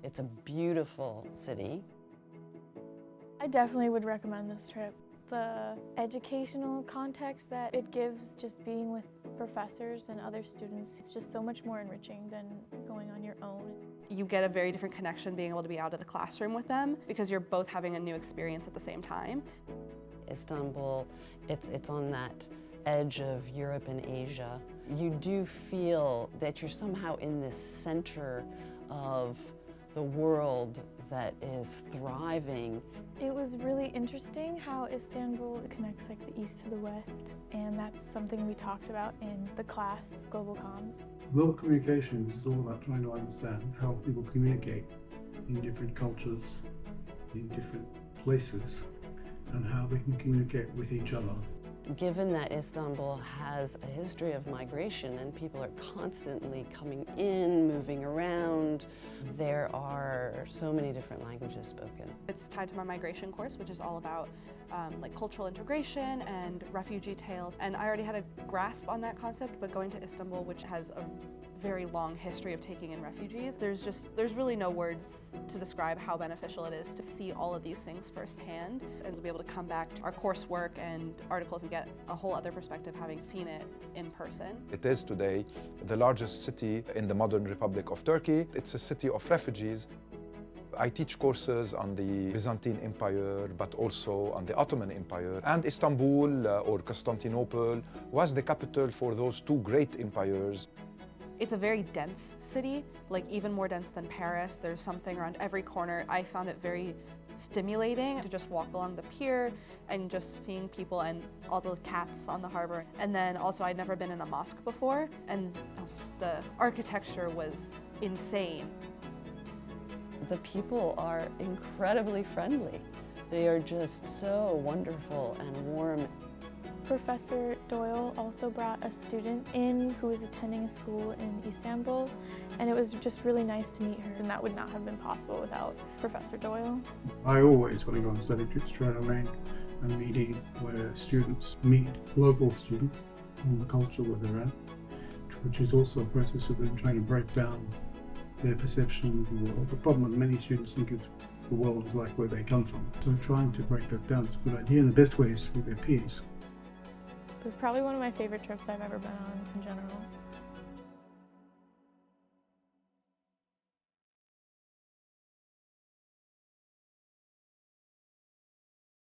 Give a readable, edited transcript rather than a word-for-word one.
It's a beautiful city. I definitely would recommend this trip. The educational context that it gives just being with professors and other students, it's just so much more enriching than going on your own. You get a very different connection being able to be out of the classroom with them because you're both having a new experience at the same time. Istanbul, it's on that edge of Europe and Asia. You do feel that you're somehow in this center of the world that is thriving. It was really interesting how Istanbul connects like the east to the west, and that's something we talked about in the class, Global Comms. Global communications is all about trying to understand how people communicate in different cultures, in different places, and how they can communicate with each other. Given that Istanbul has a history of migration and people are constantly coming in, moving around, there are so many different languages spoken. It's tied to my migration course, which is all about like cultural integration and refugee tales. And I already had a grasp on that concept, but going to Istanbul, which has a very long history of taking in refugees, there's really no words to describe how beneficial it is to see all of these things firsthand and to be able to come back to our coursework and articles and get a whole other perspective having seen it in person. It is today the largest city in the modern Republic of Turkey. It's a city of refugees. I teach courses on the Byzantine Empire, but also on the Ottoman Empire. And Istanbul or Constantinople was the capital for those two great empires. It's a very dense city, like even more dense than Paris. There's something around every corner. I found it very stimulating to just walk along the pier and just seeing people and all the cats on the harbor. And then also I'd never been in a mosque before, and the architecture was insane. The people are incredibly friendly. They are just so wonderful and warm. Professor Doyle also brought a student in who was attending a school in Istanbul, and it was just really nice to meet her, and that would not have been possible without Professor Doyle. I always, when I go on study trips, try to arrange a meeting where students meet local students on the culture where they're at, which is also a process of them trying to break down their perception of the world. The problem is many students think of the world as like where they come from, so trying to break that down is a good idea, and the best way is through their peers. It was probably one of my favorite trips I've ever been on in general.